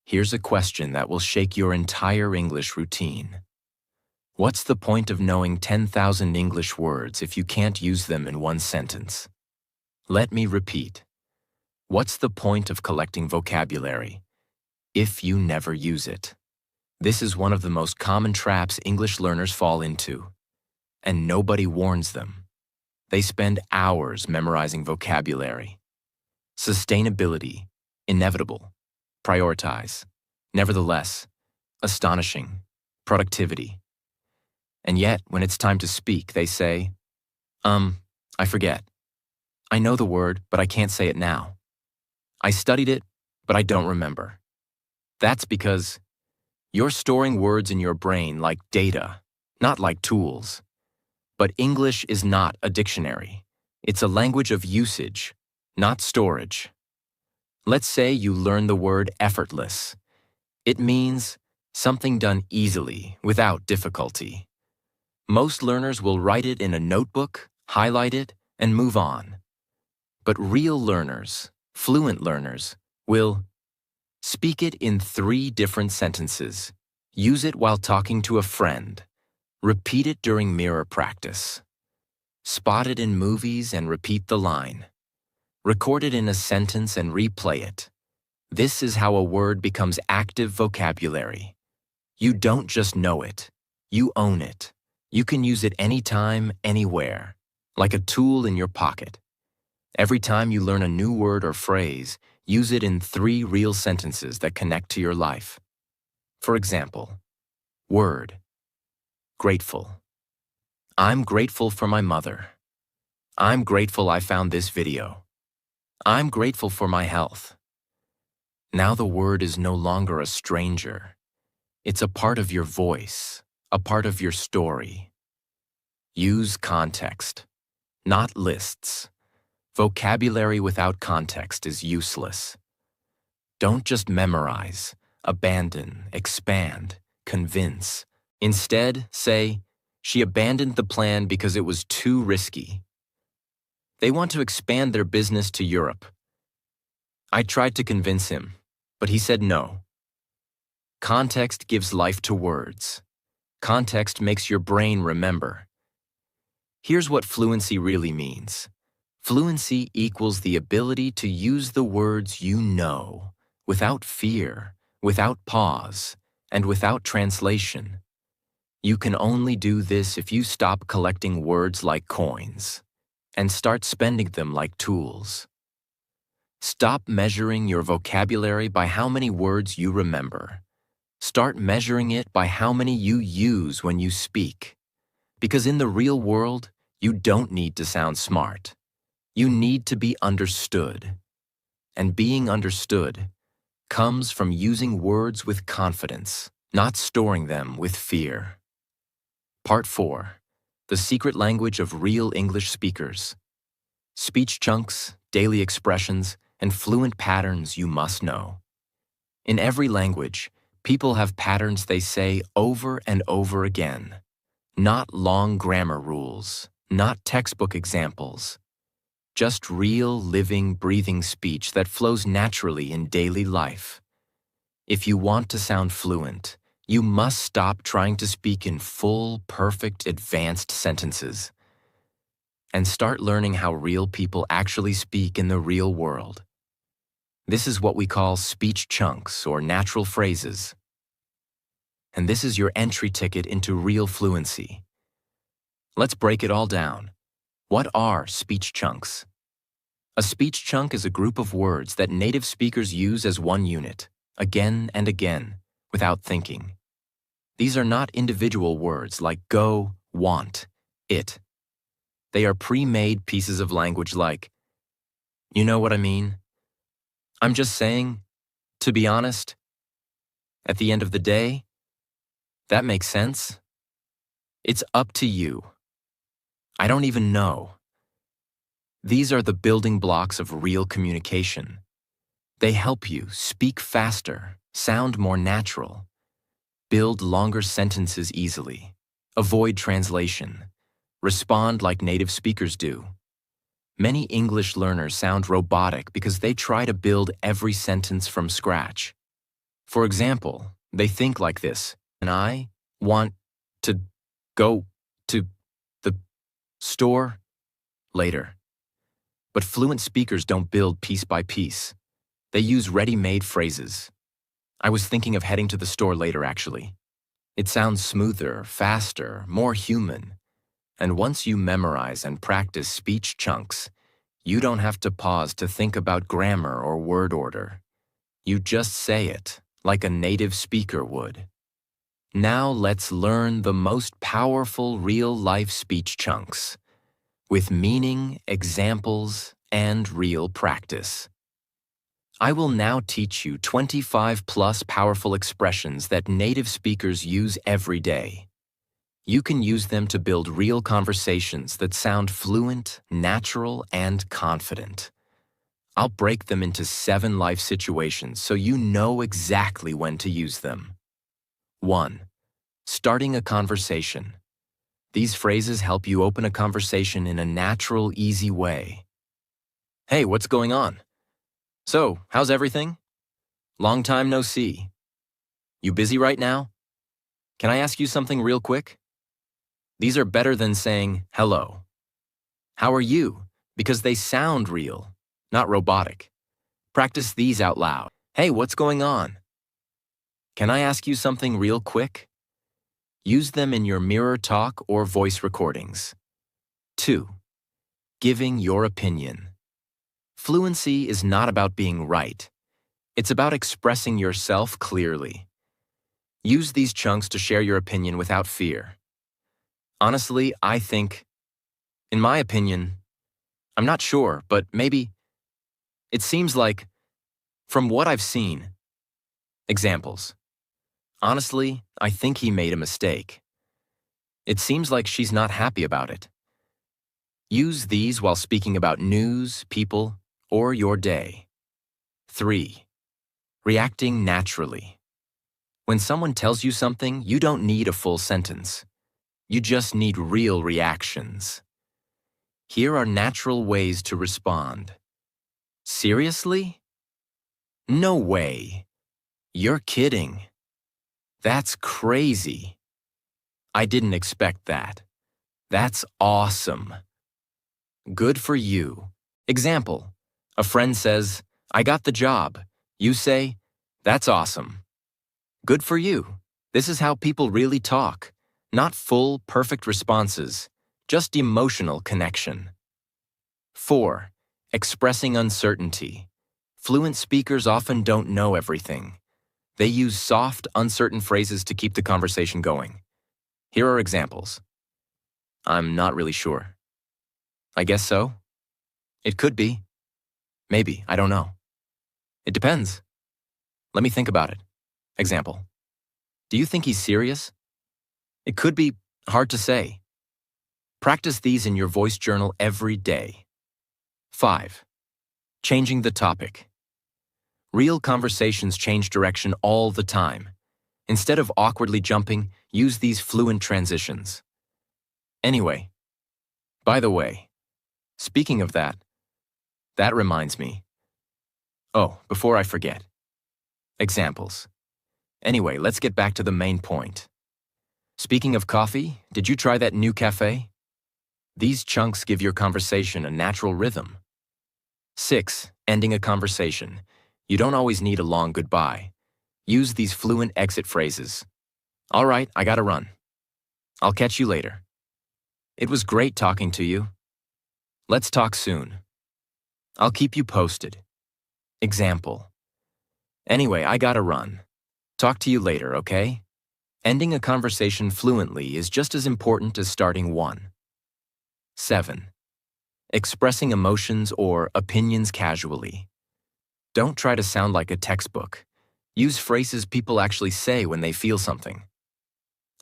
Here's a question that will shake your entire English routine. What's the point of knowing 10,000 English words if you can't use them in one sentence? Let me repeat. What's the point of collecting vocabulary if you never use it? This is one of the most common traps English learners fall into, and nobody warns them. They spend hours memorizing vocabulary. Sustainability, inevitable, prioritize, nevertheless, astonishing, productivity. And yet, when it's time to speak, they say, I forget. I know the word, but I can't say it now. I studied it, but I don't remember. That's because you're storing words in your brain like data, not like tools. But English is not a dictionary. It's a language of usage, not storage. Let's say you learn the word effortless. It means something done easily, without difficulty. Most learners will write it in a notebook, highlight it, and move on. But real learners, fluent learners, will speak it in 3 different sentences, use it while talking to a friend, repeat it during mirror practice, spot it in movies and repeat the line, record it in a sentence and replay it. This is how a word becomes active vocabulary. You don't just know it, you own it. You can use it anytime, anywhere, like a tool in your pocket. Every time you learn a new word or phrase, use it in 3 real sentences that connect to your life. For example, word, grateful. I'm grateful for my mother. I'm grateful I found this video. I'm grateful for my health. Now the word is no longer a stranger. It's a part of your voice, a part of your story. Use context, not lists. Vocabulary without context is useless. Don't just memorize, abandon, expand, convince. Instead, say, she abandoned the plan because it was too risky. They want to expand their business to Europe. I tried to convince him, but he said no. Context gives life to words. Context makes your brain remember. Here's what fluency really means. Fluency equals the ability to use the words you know, without fear, without pause, and without translation. You can only do this if you stop collecting words like coins and start spending them like tools. Stop measuring your vocabulary by how many words you remember. Start measuring it by how many you use when you speak. Because in the real world, you don't need to sound smart. You need to be understood. And being understood comes from using words with confidence, not storing them with fear. Part 4. The secret language of real English speakers. Speech chunks, daily expressions, and fluent patterns you must know. In every language, people have patterns they say over and over again. Not long grammar rules, not textbook examples. Just real, living, breathing speech that flows naturally in daily life. If you want to sound fluent, you must stop trying to speak in full, perfect, advanced sentences and start learning how real people actually speak in the real world. This is what we call speech chunks or natural phrases. And this is your entry ticket into real fluency. Let's break it all down. What are speech chunks? A speech chunk is a group of words that native speakers use as one unit, again and again, without thinking. These are not individual words like go, want, it. They are pre-made pieces of language like, you know what I mean? I'm just saying, to be honest, at the end of the day, that makes sense. It's up to you. I don't even know. These are the building blocks of real communication. They help you speak faster, sound more natural, build longer sentences easily, avoid translation, respond like native speakers do. Many English learners sound robotic because they try to build every sentence from scratch. For example, they think like this, and I want to go to the store later. But fluent speakers don't build piece by piece. They use ready-made phrases. I was thinking of heading to the store later, actually. It sounds smoother, faster, more human. And once you memorize and practice speech chunks, you don't have to pause to think about grammar or word order. You just say it, like a native speaker would. Now let's learn the most powerful real-life speech chunks, with meaning, examples, and real practice. I will now teach you 25 plus powerful expressions that native speakers use every day. You can use them to build real conversations that sound fluent, natural, and confident. I'll break them into 7 life situations so you know exactly when to use them. 1. Starting a conversation. These phrases help you open a conversation in a natural, easy way. Hey, what's going on? So, how's everything? Long time no see. You busy right now? Can I ask you something real quick? These are better than saying, hello. How are you? Because they sound real, not robotic. Practice these out loud. Hey, what's going on? Can I ask you something real quick? Use them in your mirror talk or voice recordings. 2. Giving your opinion. Fluency is not about being right. It's about expressing yourself clearly. Use these chunks to share your opinion without fear. Honestly, I think, in my opinion, I'm not sure, but maybe, it seems like, from what I've seen. Examples. Honestly, I think he made a mistake. It seems like she's not happy about it. Use these while speaking about news, people, or your day. 3. Reacting naturally. When someone tells you something, you don't need a full sentence. You just need real reactions. Here are natural ways to respond. Seriously? No way. You're kidding. That's crazy. I didn't expect that. That's awesome. Good for you. Example. A friend says, I got the job. You say, that's awesome. Good for you. This is how people really talk. Not full, perfect responses, just emotional connection. 4. Expressing uncertainty. Fluent speakers often don't know everything. They use soft, uncertain phrases to keep the conversation going. Here are examples. I'm not really sure. I guess so. It could be. Maybe, I don't know. It depends. Let me think about it. Example. Do you think he's serious? It could be hard to say. Practice these in your voice journal every day. 5. Changing the topic. Real conversations change direction all the time. Instead of awkwardly jumping, use these fluent transitions. Anyway, by the way, speaking of that reminds me. Oh, before I forget. Examples. Anyway, let's get back to the main point. Speaking of coffee, did you try that new cafe? These chunks give your conversation a natural rhythm. 6. Ending a conversation. You don't always need a long goodbye. Use these fluent exit phrases. All right, I gotta run. I'll catch you later. It was great talking to you. Let's talk soon. I'll keep you posted. Example. Anyway, I gotta run. Talk to you later, okay? Ending a conversation fluently is just as important as starting one. 7. Expressing emotions or opinions casually. Don't try to sound like a textbook. Use phrases people actually say when they feel something.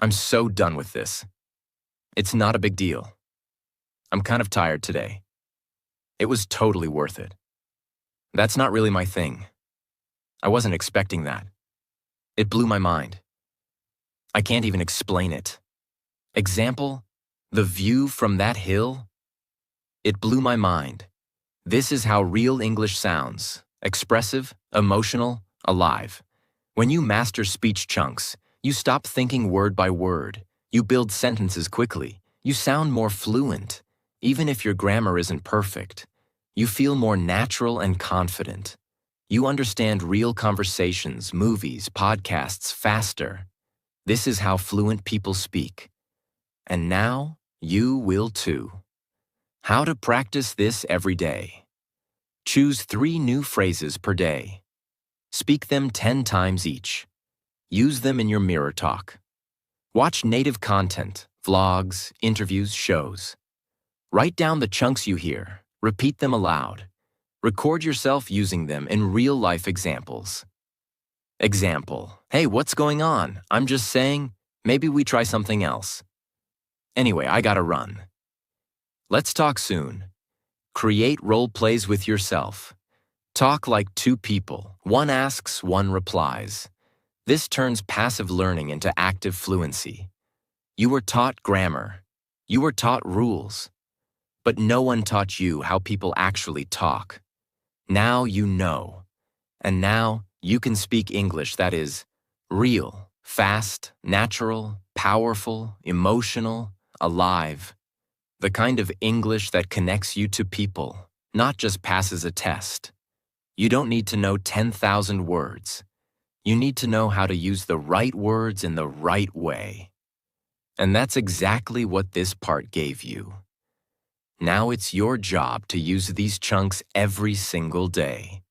I'm so done with this. It's not a big deal. I'm kind of tired today. It was totally worth it. That's not really my thing. I wasn't expecting that. It blew my mind. I can't even explain it. Example, the view from that hill? It blew my mind. This is how real English sounds. Expressive, emotional, alive. When you master speech chunks, you stop thinking word by word. You build sentences quickly. You sound more fluent. Even if your grammar isn't perfect, you feel more natural and confident. You understand real conversations, movies, podcasts faster. This is how fluent people speak. And now, you will too. How to practice this every day. Choose 3 new phrases per day. Speak them 10 times each. Use them in your mirror talk. Watch native content, vlogs, interviews, shows. Write down the chunks you hear. Repeat them aloud. Record yourself using them in real-life examples. Example. Hey, what's going on? I'm just saying, maybe we try something else. Anyway, I gotta run. Let's talk soon. Create role plays with yourself. Talk like 2 people. One asks, one replies. This turns passive learning into active fluency. You were taught grammar. You were taught rules, but no one taught you how people actually talk. Now you know, and now you can speak English that is real, fast, natural, powerful, emotional, alive. The kind of English that connects you to people, not just passes a test. You don't need to know 10,000 words. You need to know how to use the right words in the right way. And that's exactly what this part gave you. Now it's your job to use these chunks every single day,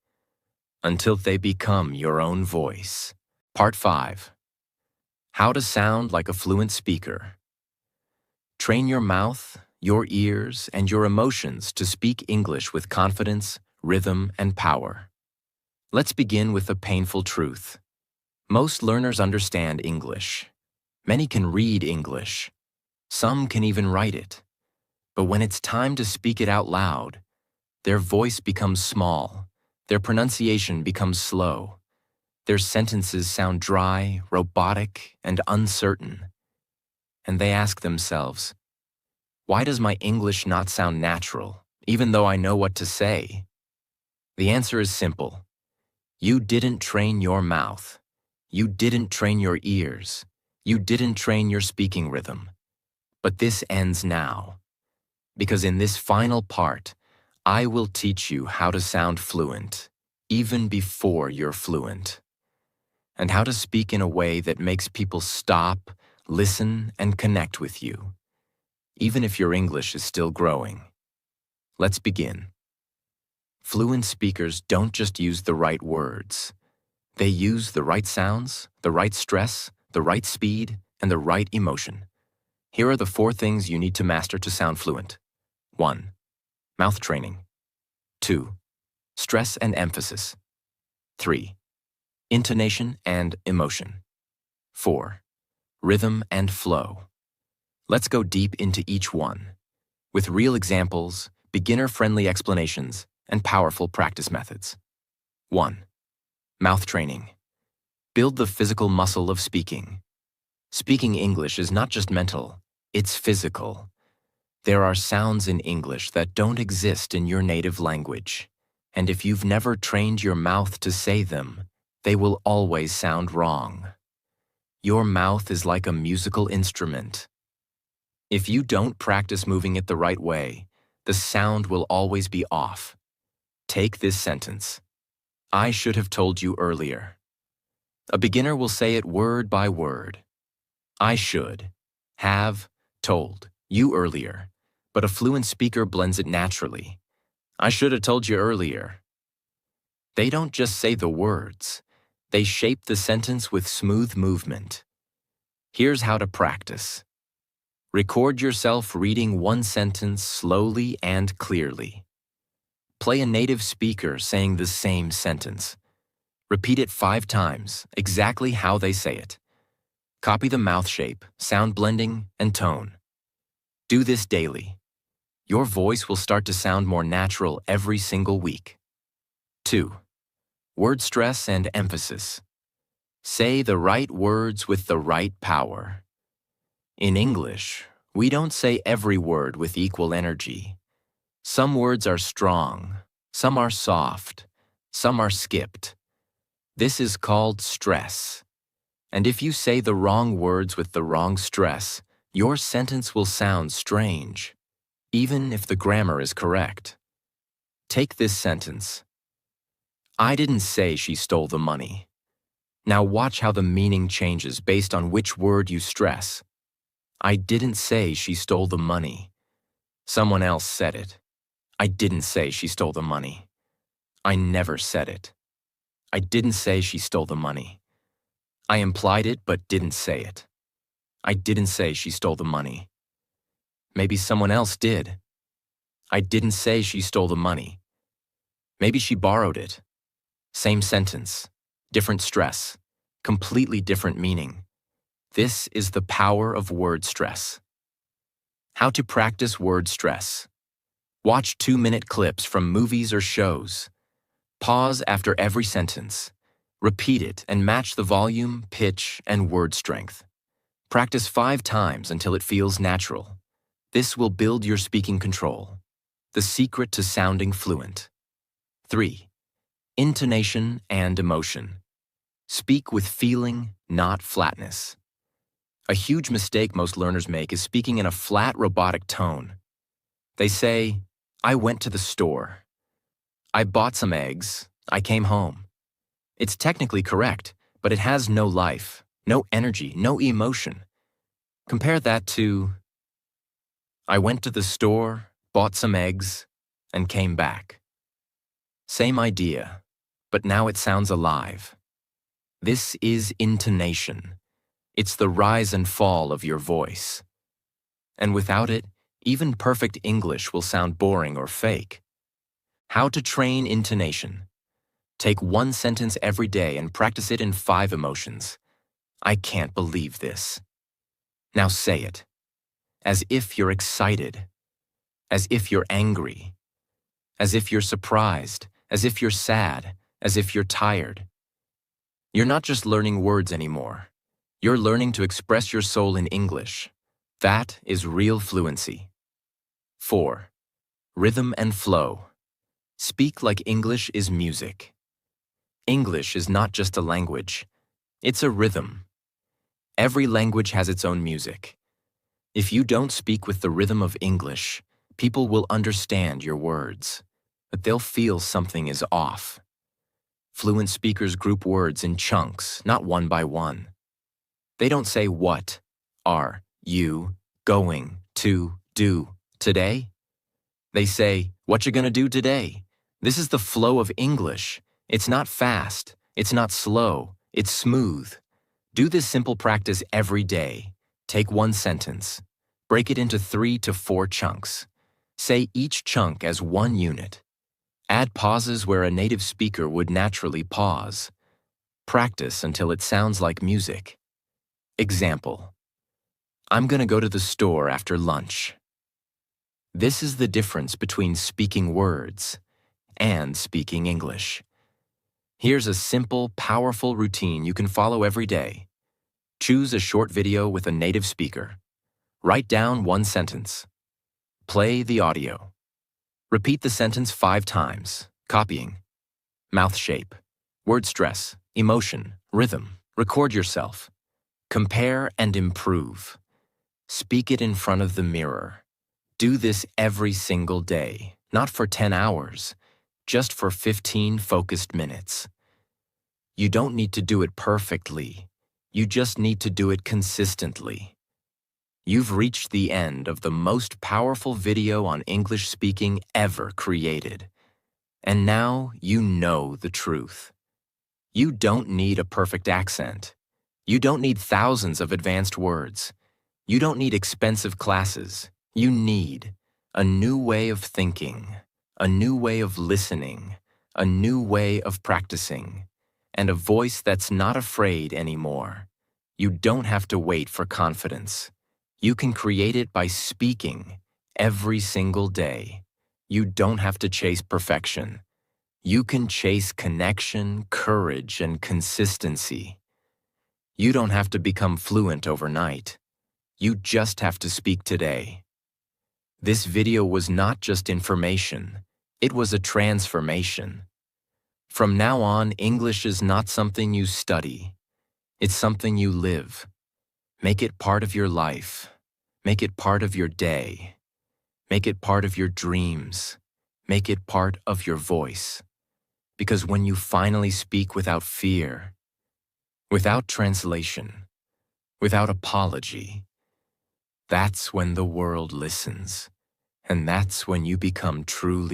until they become your own voice. Part 5. How to sound like a fluent speaker. Train your mouth, your ears, and your emotions to speak English with confidence, rhythm, and power. Let's begin with a painful truth. Most learners understand English. Many can read English. Some can even write it. But when it's time to speak it out loud, their voice becomes small, their pronunciation becomes slow, their sentences sound dry, robotic, and uncertain. And they ask themselves, why does my English not sound natural, even though I know what to say? The answer is simple. You didn't train your mouth. You didn't train your ears. You didn't train your speaking rhythm. But this ends now. Because in this final part, I will teach you how to sound fluent, even before you're fluent, and how to speak in a way that makes people stop, listen, and connect with you, even if your English is still growing. Let's begin. Fluent speakers don't just use the right words. They use the right sounds, the right stress, the right speed, and the right emotion. Here are the 4 things you need to master to sound fluent. 1. Mouth training. 2. Stress and emphasis. 3. Intonation and emotion. 4. Rhythm and flow. Let's go deep into each one, with real examples, beginner-friendly explanations, and powerful practice methods. 1. Mouth training. Build the physical muscle of speaking. Speaking English is not just mental, it's physical. There are sounds in English that don't exist in your native language, and if you've never trained your mouth to say them, they will always sound wrong. Your mouth is like a musical instrument. If you don't practice moving it the right way, the sound will always be off. Take this sentence. I should have told you earlier. A beginner will say it word by word. I should have told you earlier. But a fluent speaker blends it naturally. I should have told you earlier. They don't just say the words. They shape the sentence with smooth movement. Here's how to practice. Record yourself reading one sentence slowly and clearly. Play a native speaker saying the same sentence. Repeat it 5 times, exactly how they say it. Copy the mouth shape, sound blending, and tone. Do this daily. Your voice will start to sound more natural every single week. 2. Word stress and emphasis. Say the right words with the right power. In English, we don't say every word with equal energy. Some words are strong, some are soft, some are skipped. This is called stress. And if you say the wrong words with the wrong stress, your sentence will sound strange, even if the grammar is correct. Take this sentence. I didn't say she stole the money. Now watch how the meaning changes based on which word you stress. I didn't say she stole the money. Someone else said it. I didn't say she stole the money. I never said it. I didn't say she stole the money. I implied it but didn't say it. I didn't say she stole the money. Maybe someone else did. I didn't say she stole the money. Maybe she borrowed it. Same sentence, different stress, completely different meaning. This is the power of word stress. How to practice word stress. Watch 2-minute clips from movies or shows. Pause after every sentence. Repeat it and match the volume, pitch, and word strength. Practice 5 times until it feels natural. This will build your speaking control. The secret to sounding fluent. 3. Intonation and emotion. Speak with feeling, not flatness. A huge mistake most learners make is speaking in a flat, robotic tone. They say, "I went to the store. I bought some eggs. I came home." It's technically correct, but it has no life, no energy, no emotion. Compare that to, "I went to the store, bought some eggs, and came back." Same idea, but now it sounds alive. This is intonation. It's the rise and fall of your voice. And without it, even perfect English will sound boring or fake. How to train intonation. Take one sentence every day and practice it in 5 emotions. "I can't believe this." Now say it. As if you're excited. As if you're angry. As if you're surprised. As if you're sad. As if you're tired. You're not just learning words anymore. You're learning to express your soul in English. That is real fluency. 4. Rhythm and flow. Speak like English is music. English is not just a language. It's a rhythm. Every language has its own music. If you don't speak with the rhythm of English, people will understand your words, but they'll feel something is off. Fluent speakers group words in chunks, not one by one. They don't say, "What are you going to do today?" They say, "What you gonna do today?" This is the flow of English. It's not fast, it's not slow, it's smooth. Do this simple practice every day. Take one sentence. Break it into 3 to 4 chunks. Say each chunk as one unit. Add pauses where a native speaker would naturally pause. Practice until it sounds like music. Example. "I'm gonna go to the store after lunch." This is the difference between speaking words and speaking English. Here's a simple, powerful routine you can follow every day. Choose a short video with a native speaker. Write down one sentence. Play the audio. Repeat the sentence 5 times, copying. Mouth shape, word stress, emotion, rhythm. Record yourself. Compare and improve. Speak it in front of the mirror. Do this every single day, not for 10 hours, just for 15 focused minutes. You don't need to do it perfectly. You just need to do it consistently. You've reached the end of the most powerful video on English speaking ever created. And now you know the truth. You don't need a perfect accent. You don't need thousands of advanced words. You don't need expensive classes. You need a new way of thinking, a new way of listening, a new way of practicing, and a voice that's not afraid anymore. You don't have to wait for confidence. You can create it by speaking every single day. You don't have to chase perfection. You can chase connection, courage, and consistency. You don't have to become fluent overnight. You just have to speak today. This video was not just information, it was a transformation. From now on, English is not something you study. It's something you live. Make it part of your life. Make it part of your day. Make it part of your dreams. Make it part of your voice. Because when you finally speak without fear, without translation, without apology, that's when the world listens. And that's when you become truly